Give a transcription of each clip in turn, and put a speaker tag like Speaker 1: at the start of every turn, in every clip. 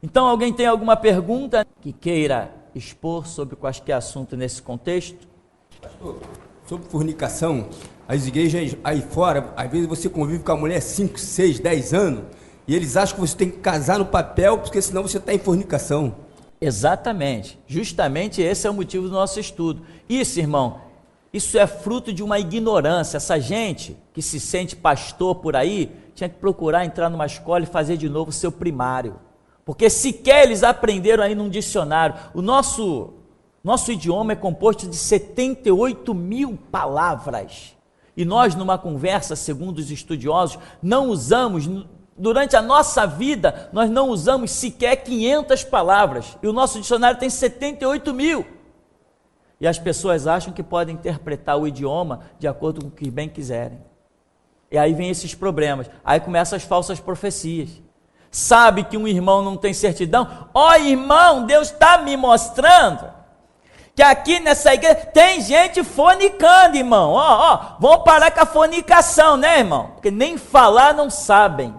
Speaker 1: Então, alguém tem alguma pergunta que queira expor sobre qualquer assunto nesse contexto?
Speaker 2: Pastor, sobre fornicação, as igrejas aí fora, às vezes você convive com a mulher 5, 6, 10 anos, e eles acham que você tem que casar no papel, porque senão você está em fornicação.
Speaker 1: Exatamente, justamente esse é o motivo do nosso estudo. Isso, irmão, isso é fruto de uma ignorância. Essa gente que se sente pastor por aí, tinha que procurar entrar numa escola e fazer de novo o seu primário, porque sequer eles aprenderam aí num dicionário. O nosso idioma é composto de 78 mil palavras, e nós numa conversa, segundo os estudiosos, não usamos, durante a nossa vida, nós não usamos sequer 500 palavras, e o nosso dicionário tem 78 mil, e as pessoas acham que podem interpretar o idioma de acordo com o que bem quiserem, e aí vem esses problemas, aí começam as falsas profecias. Sabe que um irmão não tem certidão? Ó irmão, Deus está me mostrando que aqui nessa igreja tem gente fornicando, irmão. Vamos parar com a fornicação, né, irmão? Porque nem falar não sabem,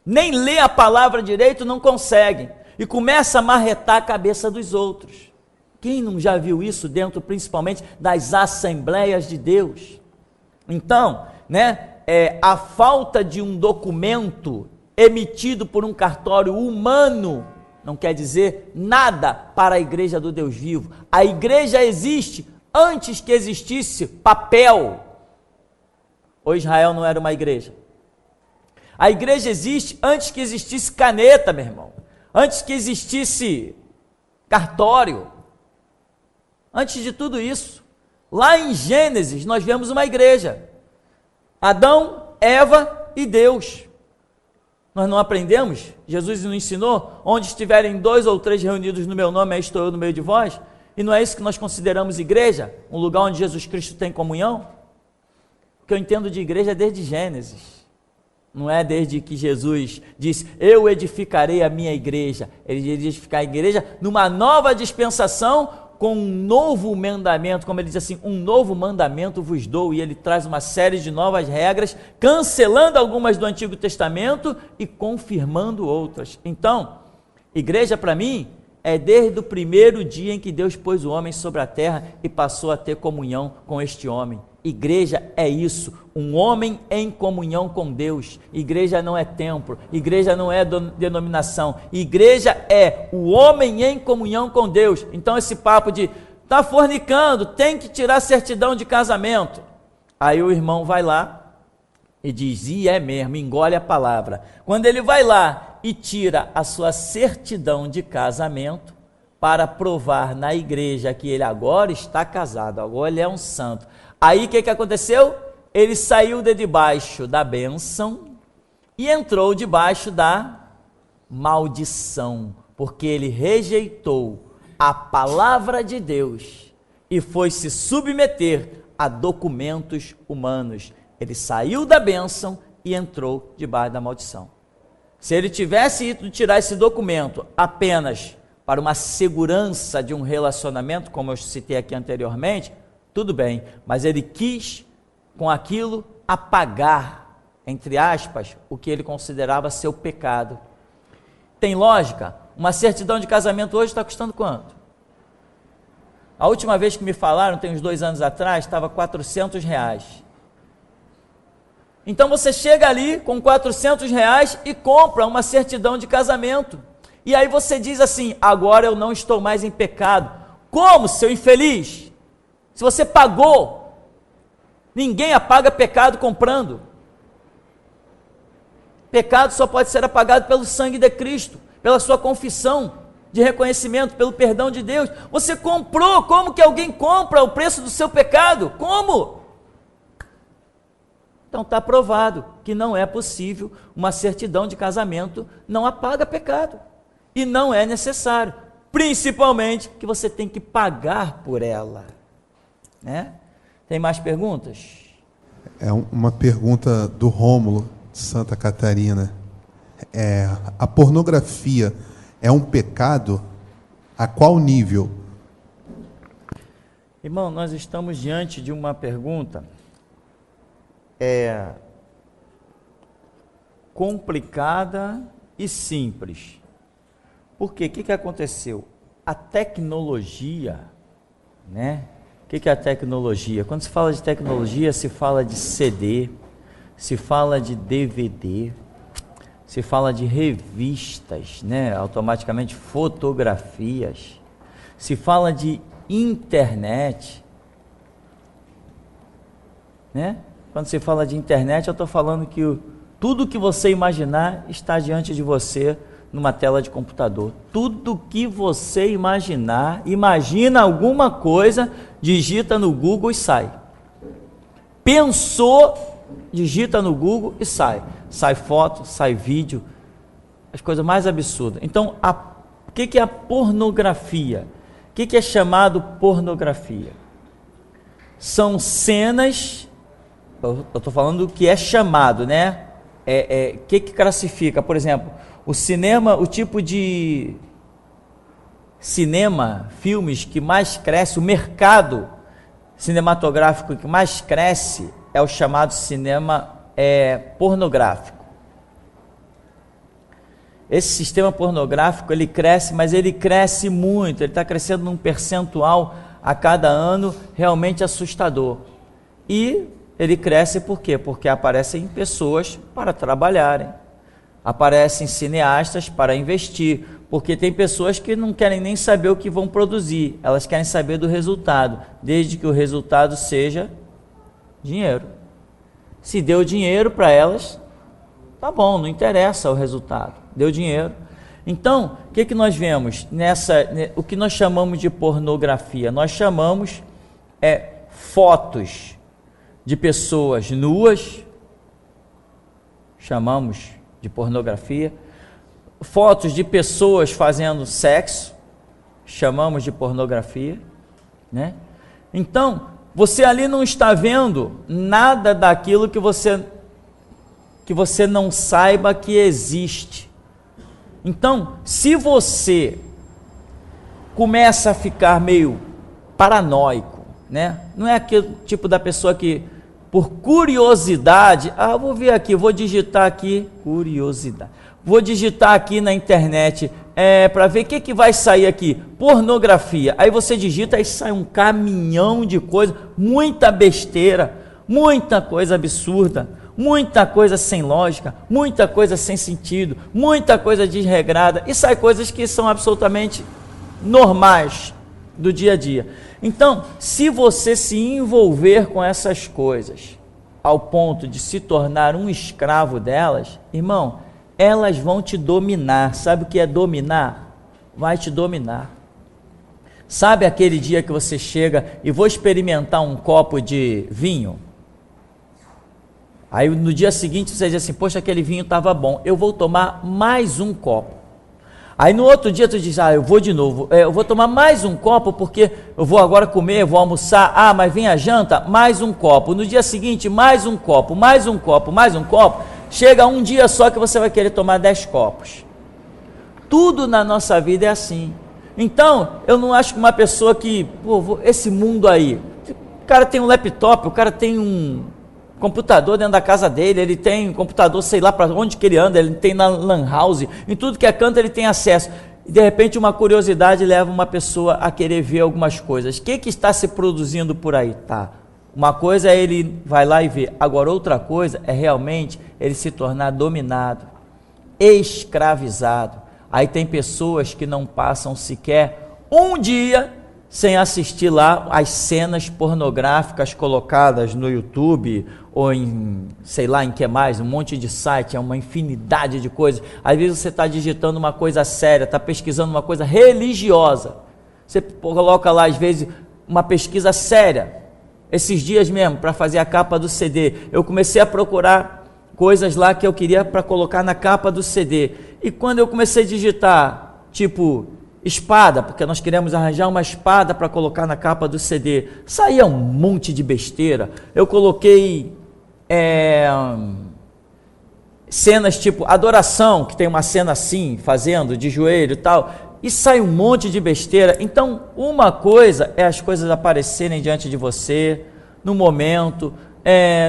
Speaker 1: nem ler a palavra direito não conseguem, e começa a marretar a cabeça dos outros. Quem não já viu isso dentro, principalmente, das Assembleias de Deus? Então, a falta de um documento emitido por um cartório humano não quer dizer nada para a igreja do Deus vivo. A igreja existe antes que existisse papel. Ou Israel não era uma igreja? A igreja existe antes que existisse caneta, meu irmão. Antes que existisse cartório. Antes de tudo isso. Lá em Gênesis nós vemos uma igreja. Adão, Eva e Deus. Nós não aprendemos? Jesus nos ensinou, onde estiverem 2 ou 3 reunidos no meu nome, aí estou eu no meio de vós, e não é isso que nós consideramos igreja? Um lugar onde Jesus Cristo tem comunhão? O que eu entendo de igreja é desde Gênesis, não é desde que Jesus disse, eu edificarei a minha igreja. Ele iria edificar a igreja numa nova dispensação, com um novo mandamento, como ele diz assim, um novo mandamento vos dou, e ele traz uma série de novas regras, cancelando algumas do Antigo Testamento e confirmando outras. Então, igreja para mim é desde o primeiro dia em que Deus pôs o homem sobre a terra e passou a ter comunhão com este homem. Igreja é isso, um homem em comunhão com Deus. Igreja não é templo, igreja não é denominação, igreja é o homem em comunhão com Deus. Então esse papo de tá fornicando, tem que tirar certidão de casamento, aí o irmão vai lá e diz, e é mesmo, engole a palavra. Quando ele vai lá e tira a sua certidão de casamento para provar na igreja que ele agora está casado, agora ele é um santo, aí o que aconteceu? Ele saiu de debaixo da bênção e entrou debaixo da maldição, porque ele rejeitou a palavra de Deus e foi se submeter a documentos humanos. Ele saiu da bênção e entrou debaixo da maldição. Se ele tivesse ido tirar esse documento apenas para uma segurança de um relacionamento, como eu citei aqui anteriormente, tudo bem, mas ele quis, com aquilo, apagar, entre aspas, o que ele considerava seu pecado. Tem lógica? Uma certidão de casamento hoje está custando quanto? A última vez que me falaram, tem uns 2 anos atrás, estava R$400. Então você chega ali com R$400 e compra uma certidão de casamento. E aí você diz assim, agora eu não estou mais em pecado. Como, seu infeliz? Se você pagou, ninguém apaga pecado comprando. Pecado só pode ser apagado pelo sangue de Cristo, pela sua confissão de reconhecimento, pelo perdão de Deus. Você comprou, como que alguém compra o preço do seu pecado? Como? Então está provado que não é possível, uma certidão de casamento não apaga pecado. E não é necessário, principalmente que você tem que pagar por ela. Tem mais perguntas?
Speaker 3: É uma pergunta do Rômulo, de Santa Catarina. A pornografia é um pecado? A qual nível?
Speaker 1: Irmão, nós estamos diante de uma pergunta complicada e simples. Por quê? O que aconteceu? A tecnologia, né? O que é a tecnologia? Quando se fala de tecnologia, se fala de CD, se fala de DVD, se fala de revistas, né? Automaticamente fotografias, se fala de internet, né? Quando se fala de internet, eu estou falando que tudo que você imaginar está diante de você numa tela de computador. Tudo que você imaginar, imagina alguma coisa, digita no Google e sai. Pensou, digita no Google e sai. Sai foto, sai vídeo, as coisas mais absurdas. Então, o que é a pornografia? O que é chamado pornografia? São cenas, eu estou falando do que é chamado, né? Que classifica, por exemplo, o cinema, o tipo de cinema, filmes que mais cresce, o mercado cinematográfico que mais cresce é o chamado cinema pornográfico. Esse sistema pornográfico, ele cresce, mas ele cresce muito, ele está crescendo num percentual a cada ano realmente assustador. E ele cresce por quê? Porque aparecem pessoas para trabalharem, aparecem cineastas para investir, porque tem pessoas que não querem nem saber o que vão produzir, elas querem saber do resultado, desde que o resultado seja dinheiro. Se deu dinheiro para elas, tá bom, não interessa o resultado, deu dinheiro. Então, o que nós vemos o que nós chamamos de pornografia? Nós chamamos fotos de pessoas nuas, chamamos de pornografia, fotos de pessoas fazendo sexo, chamamos de pornografia, né? Então, você ali não está vendo nada daquilo que você não saiba que existe. Então, se você começa a ficar meio paranoico, né? Não é aquele tipo da pessoa que, por curiosidade, vou ver aqui, vou digitar aqui, curiosidade, vou digitar aqui na internet, para ver o que vai sair aqui, pornografia. Aí você digita e sai um caminhão de coisa, muita besteira, muita coisa absurda, muita coisa sem lógica, muita coisa sem sentido, muita coisa desregrada, e sai coisas que são absolutamente normais do dia a dia. Então, se você se envolver com essas coisas ao ponto de se tornar um escravo delas, irmão, elas vão te dominar. Sabe o que é dominar? Vai te dominar. Sabe aquele dia que você chega e vou experimentar um copo de vinho? Aí no dia seguinte você diz assim, poxa, aquele vinho estava bom, eu vou tomar mais um copo. Aí no outro dia tu diz, eu vou de novo, eu vou tomar mais um copo porque eu vou agora comer, vou almoçar, mas vem a janta, mais um copo. No dia seguinte, mais um copo, mais um copo, mais um copo. Chega um dia só que você vai querer tomar 10 copos. Tudo na nossa vida é assim. Então, eu não acho que uma pessoa que, esse mundo aí, o cara tem um laptop, o cara tem um computador dentro da casa dele, ele tem um computador, sei lá para onde que ele anda, ele tem na lan house, em tudo que é canto ele tem acesso. E de repente uma curiosidade leva uma pessoa a querer ver algumas coisas. O que está se produzindo por aí? Tá. Uma coisa é ele vai lá e vê. Agora outra coisa é realmente ele se tornar dominado, escravizado. Aí tem pessoas que não passam sequer um dia sem assistir lá as cenas pornográficas colocadas no YouTube ou em, sei lá, em que mais, um monte de site, uma infinidade de coisas. Às vezes você está digitando uma coisa séria, está pesquisando uma coisa religiosa. Você coloca lá, às vezes, uma pesquisa séria. Esses dias mesmo, para fazer a capa do CD, eu comecei a procurar coisas lá que eu queria para colocar na capa do CD. E quando eu comecei a digitar, tipo, espada, porque nós queremos arranjar uma espada para colocar na capa do CD, saía um monte de besteira. Eu coloquei cenas tipo adoração, que tem uma cena assim, fazendo de joelho e tal, e sai um monte de besteira. Então, uma coisa é as coisas aparecerem diante de você, no momento,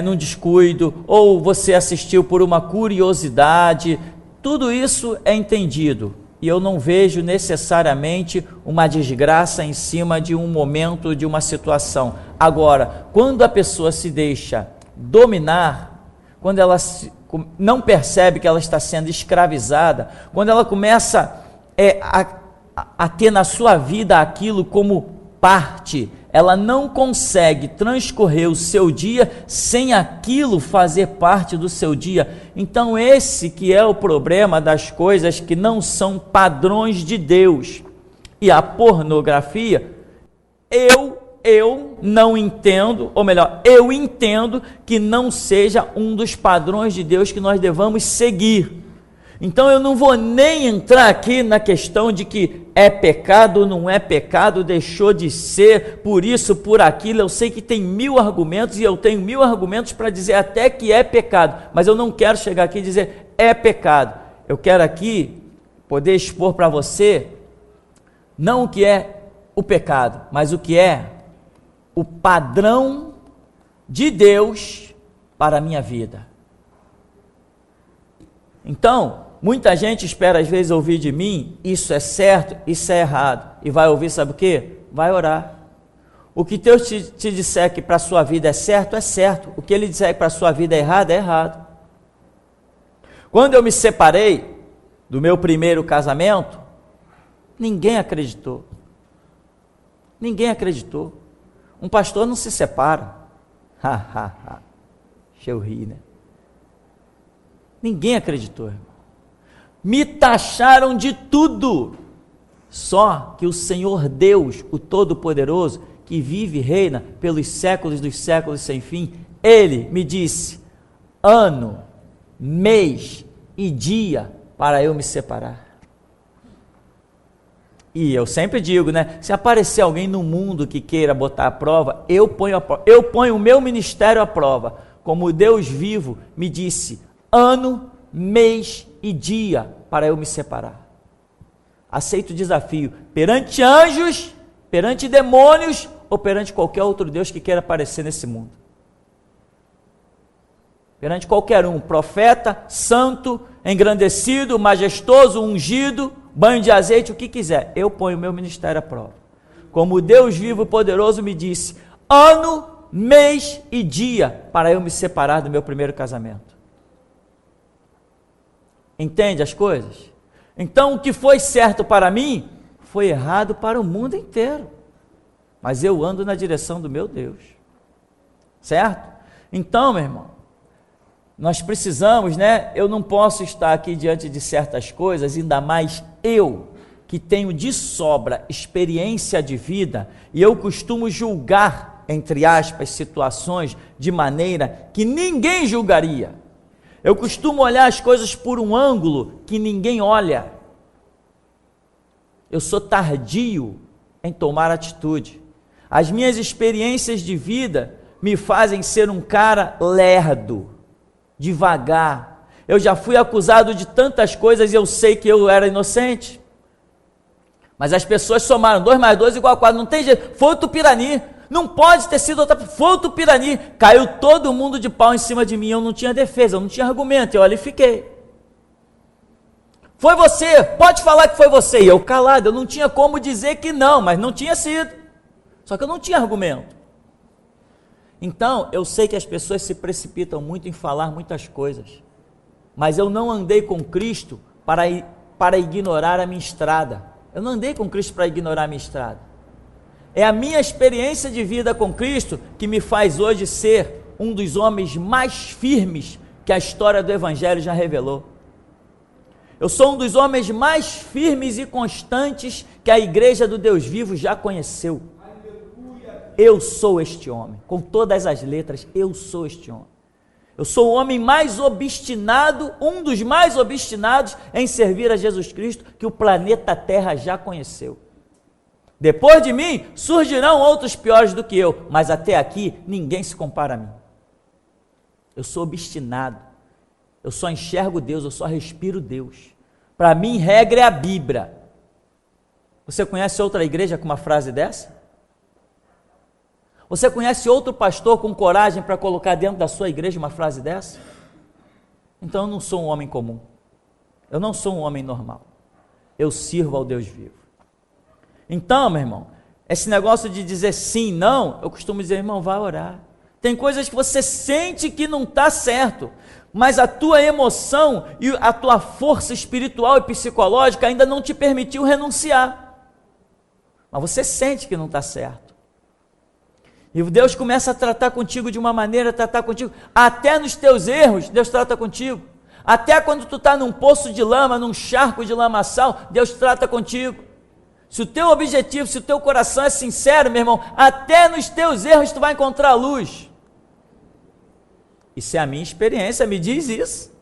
Speaker 1: num descuido, ou você assistiu por uma curiosidade. Tudo isso é entendido. e eu não vejo necessariamente uma desgraça em cima de um momento, de uma situação. Agora, quando a pessoa se deixa dominar, quando ela não percebe que ela está sendo escravizada, quando ela começa a ter na sua vida aquilo como parte, ela não consegue transcorrer o seu dia sem aquilo fazer parte do seu dia. Então esse que é o problema das coisas que não são padrões de Deus. E a pornografia, eu não entendo, ou melhor, eu entendo que não seja um dos padrões de Deus que nós devamos seguir. Então eu não vou nem entrar aqui na questão de que é pecado ou não é pecado, deixou de ser, por isso, por aquilo. Eu sei que tem 1000 argumentos e eu tenho 1000 argumentos para dizer até que é pecado, mas eu não quero chegar aqui e dizer é pecado. Eu quero aqui poder expor para você não o que é o pecado, mas o que é o padrão de Deus para a minha vida. Então, muita gente espera às vezes ouvir de mim, isso é certo, isso é errado, e vai ouvir, sabe o quê? Vai orar. O que Deus te disser que para a sua vida é certo, o que Ele disser que para a sua vida é errado. Quando eu me separei do meu primeiro casamento, ninguém acreditou. Um pastor não se separa. Deixa eu rir, né? Ninguém acreditou, irmão. Me taxaram de tudo. Só que o Senhor Deus, o Todo-Poderoso, que vive e reina pelos séculos dos séculos sem fim, Ele me disse: ano, mês e dia para eu me separar. E eu sempre digo, né? Se aparecer alguém no mundo que queira botar à prova, eu ponho o meu ministério à prova. Como Deus vivo me disse: ano, mês e dia para eu me separar. Aceito o desafio perante anjos, perante demônios ou perante qualquer outro Deus que queira aparecer nesse mundo. Perante qualquer um, profeta, santo, engrandecido, majestoso, ungido, banho de azeite, o que quiser, eu ponho o meu ministério à prova. Como Deus vivo e poderoso me disse: ano, mês e dia para eu me separar do meu primeiro casamento. Entende as coisas? Então o que foi certo para mim, foi errado para o mundo inteiro. Mas eu ando na direção do meu Deus. Certo? Então, meu irmão, nós precisamos, né? Eu não posso estar aqui diante de certas coisas, ainda mais eu, que tenho de sobra experiência de vida, e eu costumo julgar, entre aspas, situações de maneira que ninguém julgaria. Eu costumo olhar as coisas por um ângulo que ninguém olha. Eu sou tardio em tomar atitude. As minhas experiências de vida me fazem ser um cara lerdo, devagar. Eu já fui acusado de tantas coisas e eu sei que eu era inocente. Mas as pessoas somaram 2 mais 2 igual a 4. Não tem jeito. Foi o Tupirani. Não pode ter sido outra. Foi o Tupirani. Caiu todo mundo de pau em cima de mim. Eu não tinha defesa, eu não tinha argumento. Eu ali fiquei. Foi você. Pode falar que foi você. E eu calado. Eu não tinha como dizer que não, mas não tinha sido. Só que eu não tinha argumento. Então, eu sei que as pessoas se precipitam muito em falar muitas coisas. Mas eu não andei com Cristo para ignorar a minha estrada. Eu não andei com Cristo para ignorar a minha estrada. É a minha experiência de vida com Cristo que me faz hoje ser um dos homens mais firmes que a história do Evangelho já revelou. Eu sou um dos homens mais firmes e constantes que a Igreja do Deus Vivo já conheceu. Eu sou este homem, com todas as letras, eu sou este homem. Eu sou o homem mais obstinado, um dos mais obstinados em servir a Jesus Cristo que o planeta Terra já conheceu. Depois de mim, surgirão outros piores do que eu, mas até aqui, ninguém se compara a mim. Eu sou obstinado, eu só enxergo Deus, eu só respiro Deus. Para mim, regra é a Bíblia. Você conhece outra igreja com uma frase dessa? Você conhece outro pastor com coragem para colocar dentro da sua igreja uma frase dessa? Então eu não sou um homem comum, eu não sou um homem normal. eu sirvo ao Deus vivo. Então, meu irmão, esse negócio de dizer sim, não, eu costumo dizer, irmão, vá orar. Tem coisas que você sente que não está certo, mas a tua emoção e a tua força espiritual e psicológica ainda não te permitiu renunciar. Mas você sente que não está certo. E Deus começa a tratar contigo de uma maneira, tratar contigo, até nos teus erros, Deus trata contigo. Até quando tu está num poço de lama, num charco de lamaçal, Deus trata contigo. Se o teu objetivo, se o teu coração é sincero, meu irmão, até nos teus erros tu vai encontrar luz. Isso é a minha experiência, me diz isso.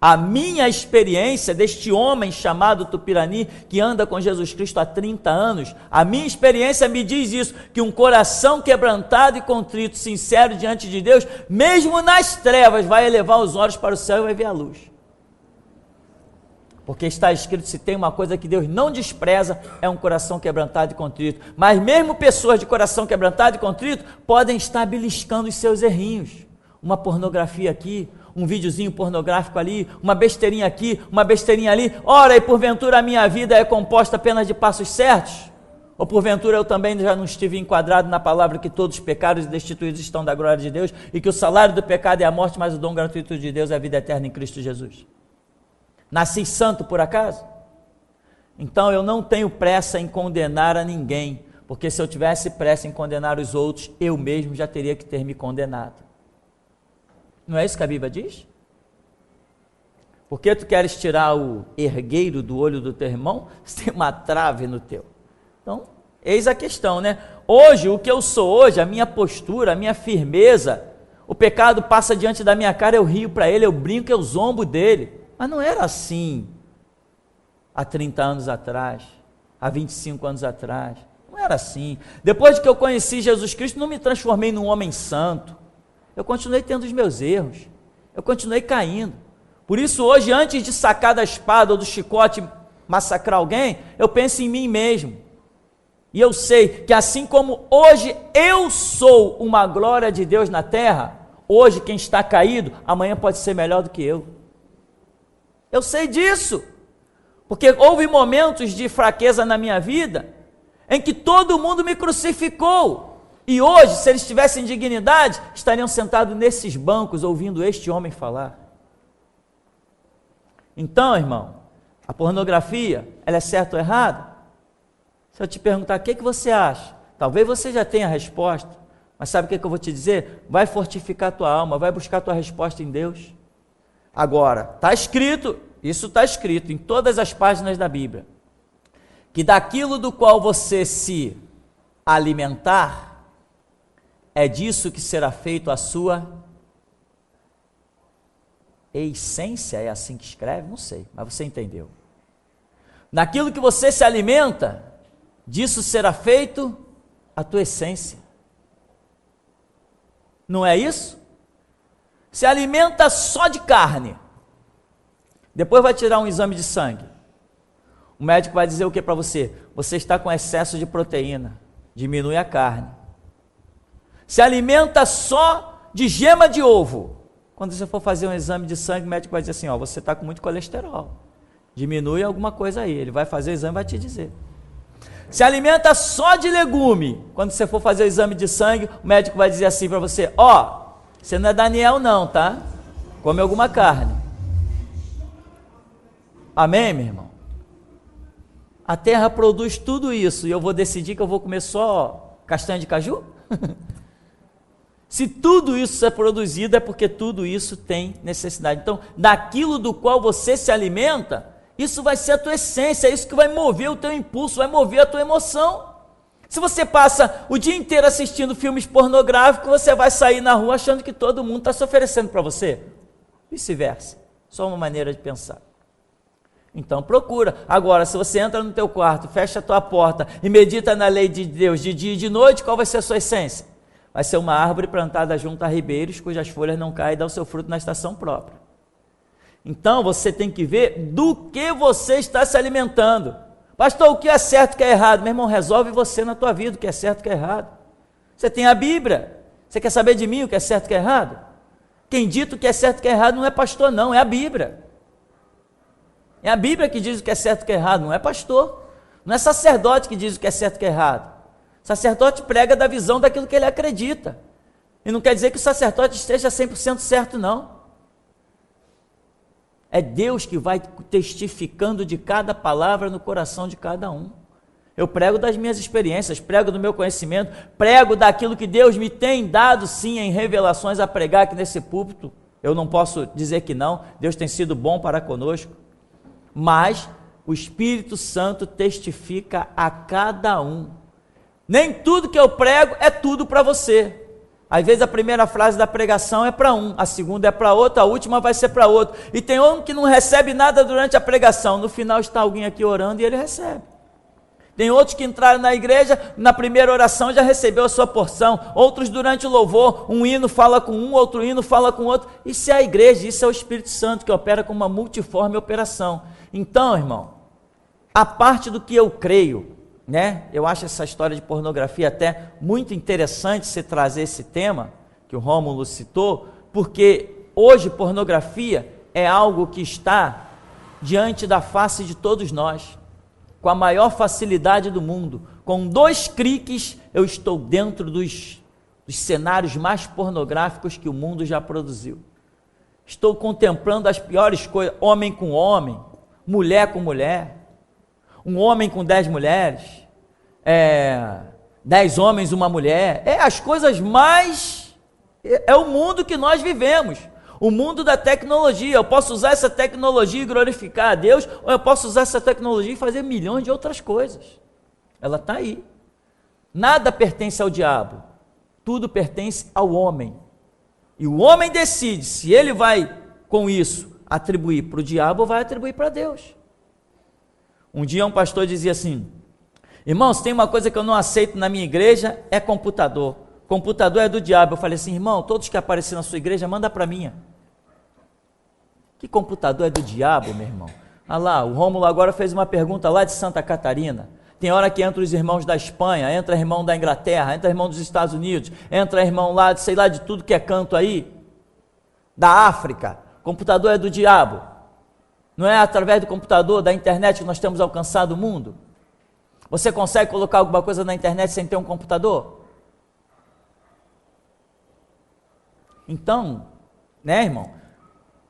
Speaker 1: A minha experiência deste homem chamado Tupirani, que anda com Jesus Cristo há 30 anos, a minha experiência me diz isso, que um coração quebrantado e contrito, sincero diante de Deus, mesmo nas trevas, vai elevar os olhos para o céu e vai ver a luz. Porque está escrito, se tem uma coisa que Deus não despreza, é um coração quebrantado e contrito. Mas mesmo pessoas de coração quebrantado e contrito, podem estar beliscando os seus errinhos. Uma pornografia aqui, um videozinho pornográfico ali, uma besteirinha aqui, uma besteirinha ali. Ora, e porventura a minha vida é composta apenas de passos certos? Ou porventura eu também já não estive enquadrado na palavra que todos os pecados e destituídos estão da glória de Deus, e que o salário do pecado é a morte, mas o dom gratuito de Deus é a vida eterna em Cristo Jesus? Nasci santo por acaso? Então eu não tenho pressa em condenar a ninguém, porque se eu tivesse pressa em condenar os outros, eu mesmo já teria que ter me condenado. Não é isso que a Bíblia diz? Por que tu queres tirar o ergueiro do olho do teu irmão? Você tem uma trave no teu. Então, eis a questão, né? Hoje, o que eu sou hoje, a minha postura, a minha firmeza, o pecado passa diante da minha cara, eu rio para ele, eu brinco, eu zombo dele. Mas não era assim há 30 anos atrás, há 25 anos atrás. Não era assim. Depois que eu conheci Jesus Cristo, não me transformei num homem santo. Eu continuei tendo os meus erros, eu continuei caindo. Por isso hoje, antes de sacar da espada ou do chicote massacrar alguém, eu penso em mim mesmo. E eu sei que assim como hoje eu sou uma glória de Deus na terra, hoje quem está caído, amanhã pode ser melhor do que eu. Eu sei disso, porque houve momentos de fraqueza na minha vida, em que todo mundo me crucificou. E hoje, se eles tivessem dignidade, estariam sentados nesses bancos, ouvindo este homem falar. Então, irmão, a pornografia, ela é certa ou errada? Se eu te perguntar, o que você acha? Talvez você já tenha a resposta, mas sabe o que eu vou te dizer? Vai fortificar a tua alma, vai buscar a tua resposta em Deus. Agora, está escrito, isso está escrito em todas as páginas da Bíblia, que daquilo do qual você se alimentar, é disso que será feito a sua essência, é assim que escreve? Não sei, mas você entendeu. Naquilo que você se alimenta, disso será feito a tua essência. Não é isso? Se alimenta só de carne, depois vai tirar um exame de sangue. O médico vai dizer o que para você? Você está com excesso de proteína, diminui a carne. Se alimenta só de gema de ovo. Quando você for fazer um exame de sangue, o médico vai dizer assim, ó, você está com muito colesterol, diminui alguma coisa aí. Ele vai fazer o exame e vai te dizer. Se alimenta só de legume. Quando você for fazer o exame de sangue, o médico vai dizer assim para você, ó, você não é Daniel não, tá? Come alguma carne. Amém, meu irmão? A terra produz tudo isso e eu vou decidir que eu vou comer só castanha de caju? Se tudo isso é produzido, é porque tudo isso tem necessidade. Então, daquilo do qual você se alimenta, isso vai ser a tua essência, é isso que vai mover o teu impulso, vai mover a tua emoção. Se você passa o dia inteiro assistindo filmes pornográficos, você vai sair na rua achando que todo mundo está se oferecendo para você. Vice-versa, só uma maneira de pensar. Então procura. Agora, se você entra no teu quarto, fecha a tua porta e medita na lei de Deus de dia e de noite, qual vai ser a sua essência? Vai ser uma árvore plantada junto a ribeiros, cujas folhas não caem e dá o seu fruto na estação própria. Então, você tem que ver do que você está se alimentando. Pastor, o que é certo e o que é errado? Meu irmão, resolve você na tua vida o que é certo e o que é errado. Você tem a Bíblia. Você quer saber de mim o que é certo e o que é errado? Quem dita o que é certo e o que é errado não é pastor não, é a Bíblia. É a Bíblia que diz o que é certo e o que é errado, não é pastor. Não é sacerdote que diz o que é certo e o que é errado. O sacerdote prega da visão daquilo que ele acredita. E não quer dizer que o sacerdote esteja 100% certo, não. É Deus que vai testificando de cada palavra no coração de cada um. Eu prego das minhas experiências, prego do meu conhecimento, prego daquilo que Deus me tem dado, sim, em revelações a pregar aqui nesse púlpito. Eu não posso dizer que não, Deus tem sido bom para conosco. Mas o Espírito Santo testifica a cada um. Nem tudo que eu prego é tudo para você. Às vezes a primeira frase da pregação é para um, a segunda é para outro, a última vai ser para outro. E tem um que não recebe nada durante a pregação, no final está alguém aqui orando e ele recebe. Tem outros que entraram na igreja, na primeira oração já recebeu a sua porção, outros durante o louvor, um hino fala com um, outro hino fala com outro. Isso é a igreja, isso é o Espírito Santo que opera com uma multiforme operação. Então, irmão, a parte do que eu creio, né? Eu acho essa história de pornografia até muito interessante você trazer esse tema, que o Rômulo citou, porque hoje pornografia é algo que está diante da face de todos nós, com a maior facilidade do mundo. Com 2 cliques eu estou dentro dos cenários mais pornográficos que o mundo já produziu. Estou contemplando as piores coisas, homem com homem, mulher com mulher, um homem com 10 mulheres, 10 homens, uma mulher, as coisas mais, é o mundo que nós vivemos, o mundo da tecnologia. Eu posso usar essa tecnologia e glorificar a Deus, ou eu posso usar essa tecnologia e fazer milhões de outras coisas. Ela está aí. Nada pertence ao diabo, tudo pertence ao homem, e o homem decide se ele vai com isso atribuir para o diabo ou vai atribuir para Deus. Um dia um pastor dizia assim: irmãos, tem uma coisa que eu não aceito na minha igreja, é computador. Computador é do diabo. Eu falei assim: irmão, todos que aparecerem na sua igreja, manda para mim. Que computador é do diabo, meu irmão? Ah lá, o Rômulo agora fez uma pergunta lá de Santa Catarina. Tem hora que entra os irmãos da Espanha, entra irmão da Inglaterra, entra irmão dos Estados Unidos, entra irmão lá, sei lá, de tudo que é canto aí, da África. Computador é do diabo. Não é através do computador, da internet que nós temos alcançado o mundo? Você consegue colocar alguma coisa na internet sem ter um computador? Então, né, irmão,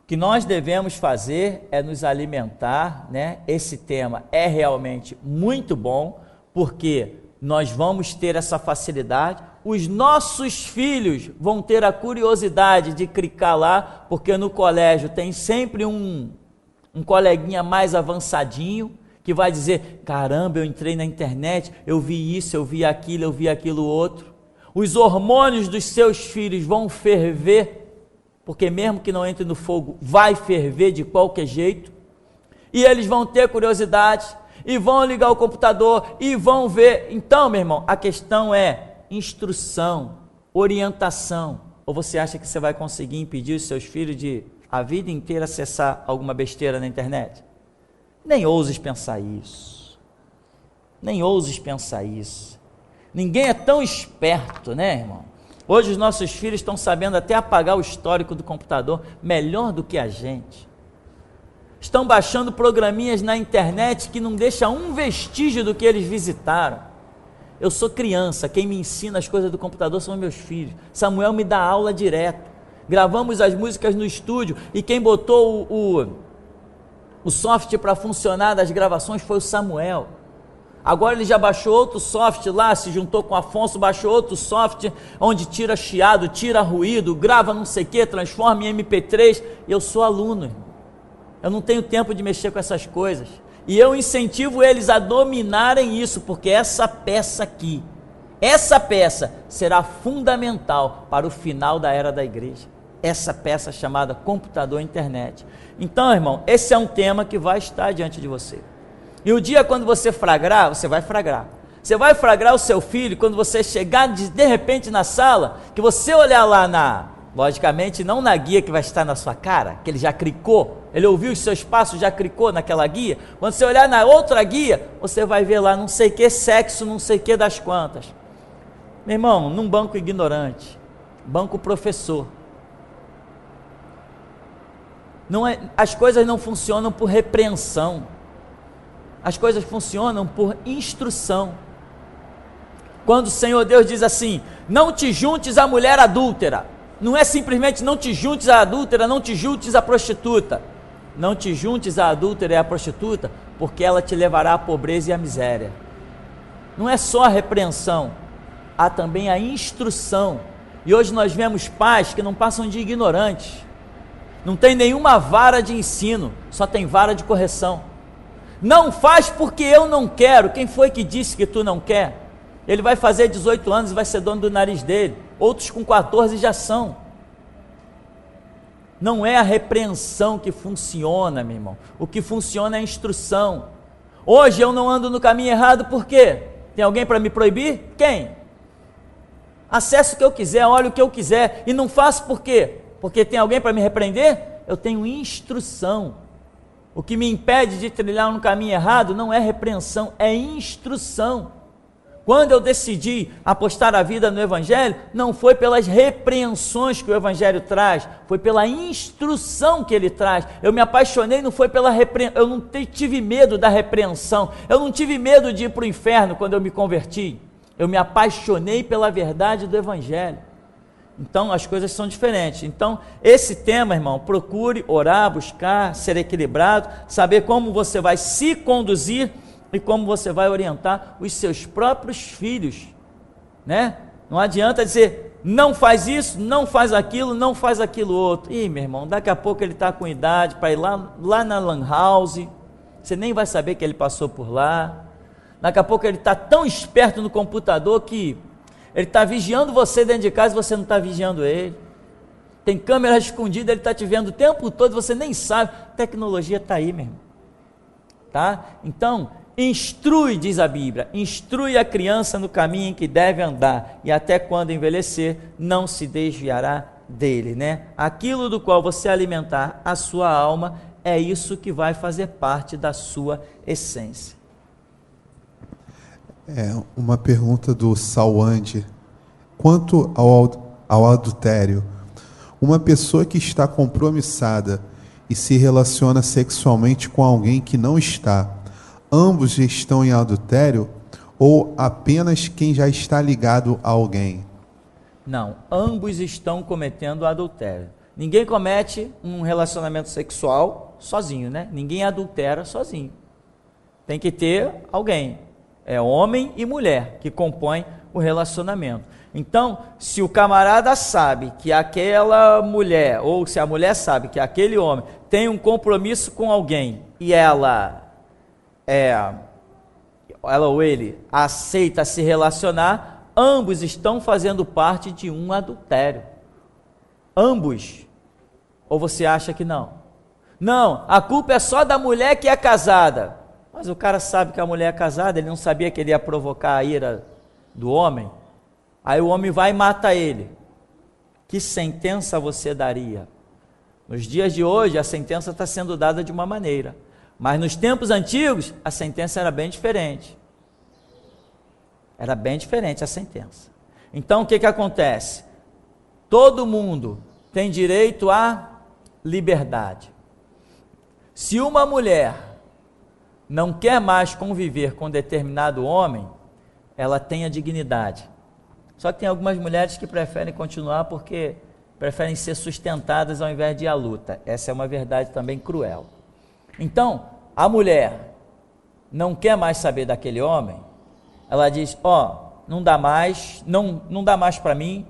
Speaker 1: o que nós devemos fazer é nos alimentar, né? Esse tema é realmente muito bom, porque nós vamos ter essa facilidade, os nossos filhos vão ter a curiosidade de clicar lá, porque no colégio tem sempre um coleguinha mais avançadinho, que vai dizer: caramba, eu entrei na internet, eu vi isso, eu vi aquilo outro. Os hormônios dos seus filhos vão ferver, porque mesmo que não entre no fogo, vai ferver de qualquer jeito, e eles vão ter curiosidade, e vão ligar o computador, e vão ver. Então, meu irmão, a questão é instrução, orientação. Ou você acha que você vai conseguir impedir os seus filhos de a vida inteira acessar alguma besteira na internet? Nem ouses pensar isso. Nem ouses pensar isso. Ninguém é tão esperto, né, irmão? Hoje os nossos filhos estão sabendo até apagar o histórico do computador melhor do que a gente. Estão baixando programinhas na internet que não deixam um vestígio do que eles visitaram. Eu sou criança, quem me ensina as coisas do computador são meus filhos. Samuel me dá aula direto. Gravamos as músicas no estúdio e quem botou o software para funcionar das gravações foi o Samuel. Agora ele já baixou outro software lá, se juntou com o Afonso, baixou outro software onde tira chiado, tira ruído, grava não sei o que, transforma em MP3. Eu sou aluno, irmão. Eu não tenho tempo de mexer com essas coisas. E eu incentivo eles a dominarem isso, porque essa peça aqui, essa peça será fundamental para o final da era da igreja. Essa peça chamada computador e internet. Então, irmão, esse é um tema que vai estar diante de você. E o dia quando você flagrar, você vai flagrar. Você vai flagrar o seu filho quando você chegar de repente na sala, que você olhar lá logicamente não na guia que vai estar na sua cara, que ele já clicou, ele ouviu os seus passos, já clicou naquela guia. Quando você olhar na outra guia, você vai ver lá não sei que sexo, não sei que das quantas. Meu irmão, num banco ignorante, banco professor. As coisas não funcionam por repreensão. As coisas funcionam por instrução. Quando o Senhor Deus diz assim, não te juntes à mulher adúltera, não é simplesmente não te juntes à adúltera, não te juntes à prostituta. Não te juntes à adúltera e à prostituta, porque ela te levará à pobreza e à miséria. Não é só a repreensão, há também a instrução. E hoje nós vemos pais que não passam de ignorantes. Não tem nenhuma vara de ensino, só tem vara de correção. Não faz porque eu não quero. Quem foi que disse que tu não quer? Ele vai fazer 18 anos e vai ser dono do nariz dele. Outros com 14 já são. Não é a repreensão que funciona, meu irmão. O que funciona é a instrução. Hoje eu não ando no caminho errado, por quê? Tem alguém para me proibir? Quem? Acesso o que eu quiser, olho o que eu quiser, e não faço por quê? Porque tem alguém para me repreender? Eu tenho instrução. O que me impede de trilhar no caminho errado não é repreensão, é instrução. Quando eu decidi apostar a vida no Evangelho, não foi pelas repreensões que o Evangelho traz, foi pela instrução que ele traz. Eu me apaixonei, não foi pela repreensão, eu não tive medo da repreensão, eu não tive medo de ir para o inferno quando eu me converti. Eu me apaixonei pela verdade do Evangelho. Então, as coisas são diferentes. Então, esse tema, irmão, procure orar, buscar, ser equilibrado, saber como você vai se conduzir e como você vai orientar os seus próprios filhos, né? Não adianta dizer, não faz isso, não faz aquilo outro. Ih, meu irmão, daqui a pouco ele está com idade para ir lá na lan house, você nem vai saber que ele passou por lá. Daqui a pouco ele está tão esperto no computador que ele está vigiando você dentro de casa e você não está vigiando ele. Tem câmera escondida, ele está te vendo o tempo todo, você nem sabe. A tecnologia está aí, meu irmão. Tá? Então, instrui, diz a Bíblia, instrui a criança no caminho em que deve andar, e até quando envelhecer, não se desviará dele, né? Aquilo do qual você alimentar a sua alma, é isso que vai fazer parte da sua essência.
Speaker 3: Uma pergunta do Salwande. Quanto ao adultério, uma pessoa que está compromissada e se relaciona sexualmente com alguém que não está, ambos estão em adultério ou apenas quem já está ligado a alguém?
Speaker 1: Não, ambos estão cometendo adultério. Ninguém comete um relacionamento sexual sozinho, né? Ninguém adultera sozinho. Tem que ter alguém. É homem e mulher que compõem o relacionamento. Então, se o camarada sabe que aquela mulher, ou se a mulher sabe que aquele homem tem um compromisso com alguém e ela ou ele aceita se relacionar, ambos estão fazendo parte de um adultério. Ambos. Ou você acha que não? Não, a culpa é só da mulher que é casada. Mas o cara sabe que a mulher é casada, ele não sabia que ele ia provocar a ira do homem. Aí o homem vai e mata ele. Que sentença você daria? Nos dias de hoje, a sentença está sendo dada de uma maneira. Mas nos tempos antigos, a sentença era bem diferente. Era bem diferente a sentença. Então, o que acontece? Todo mundo tem direito à liberdade. Se uma mulher não quer mais conviver com determinado homem, ela tem a dignidade. Só que tem algumas mulheres que preferem continuar porque preferem ser sustentadas ao invés de ir à luta. Essa é uma verdade também cruel. Então, a mulher não quer mais saber daquele homem, ela diz, não dá mais, não dá mais para mim,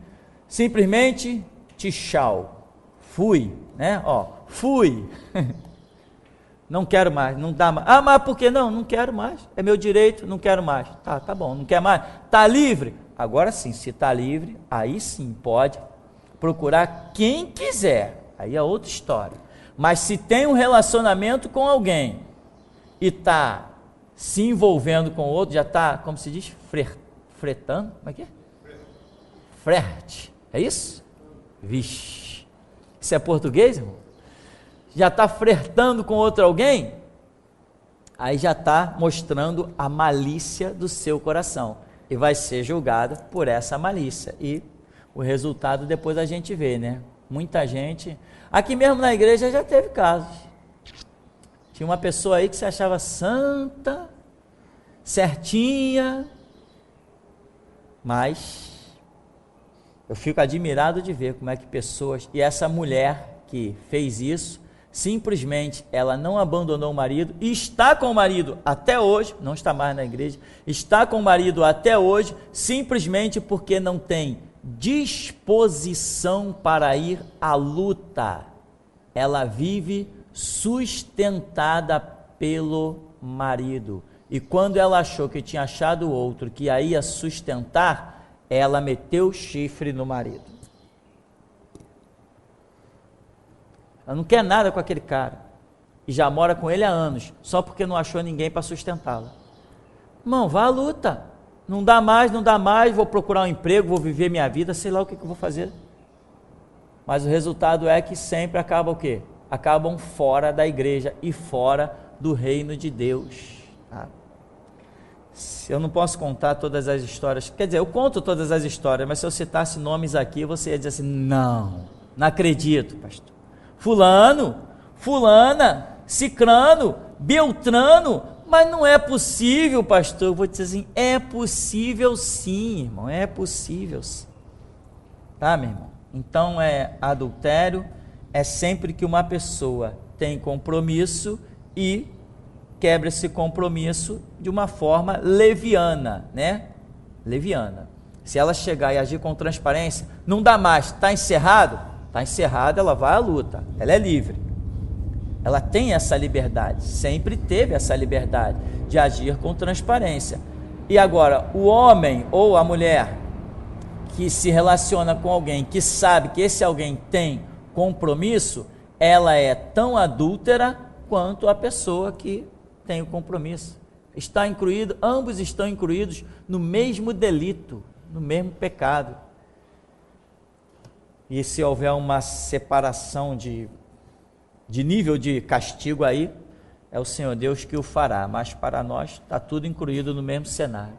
Speaker 1: simplesmente tchau, fui, né? Fui. Não quero mais, não dá mais. Ah, mas por que não? Não quero mais. É meu direito, não quero mais. Tá bom, não quer mais. Tá livre? Agora sim, se tá livre, aí sim pode procurar quem quiser. Aí é outra história. Mas se tem um relacionamento com alguém e tá se envolvendo com outro, já tá, como se diz, fretando. Como é que é? Flerte. É isso? Vixe. Isso é português, irmão? Já está flertando com outro alguém, aí já está mostrando a malícia do seu coração, e vai ser julgada por essa malícia, e o resultado depois a gente vê, né? Muita gente. Aqui mesmo na igreja já teve casos. Tinha uma pessoa aí que se achava santa, certinha, mas eu fico admirado de ver como é que pessoas... E essa mulher que fez isso, simplesmente ela não abandonou o marido, e está com o marido até hoje, não está mais na igreja, está com o marido até hoje, simplesmente porque não tem disposição para ir à luta. Ela vive sustentada pelo marido, e quando ela achou que tinha achado outro que a ia sustentar, ela meteu o chifre no marido. Ela não quer nada com aquele cara, e já mora com ele há anos, só porque não achou ninguém para sustentá-la. Irmão, vá à luta. Não dá mais, vou procurar um emprego, vou viver minha vida, sei lá o que eu vou fazer. Mas o resultado é que sempre acaba o quê? Acabam fora da igreja e fora do reino de Deus. Tá? Eu não posso contar todas as histórias, quer dizer, eu conto todas as histórias, mas se eu citasse nomes aqui, você ia dizer assim, não acredito, pastor. Fulano, fulana, cicrano, beltrano, mas não é possível, pastor. Eu vou dizer assim, é possível sim, irmão, é possível sim. Tá, meu irmão? Então, adultério é sempre que uma pessoa tem compromisso e quebra esse compromisso de uma forma leviana, né? Leviana. Se ela chegar e agir com transparência, não dá mais, está encerrado? Está encerrado, ela vai à luta, ela é livre. Ela tem essa liberdade, sempre teve essa liberdade de agir com transparência. E agora, o homem ou a mulher que se relaciona com alguém que sabe que esse alguém tem compromisso, ela é tão adúltera quanto a pessoa que tem o compromisso. Está incluído, ambos estão incluídos no mesmo delito, no mesmo pecado. E se houver uma separação de nível de castigo aí, é o Senhor Deus que o fará, mas para nós está tudo incluído no mesmo cenário.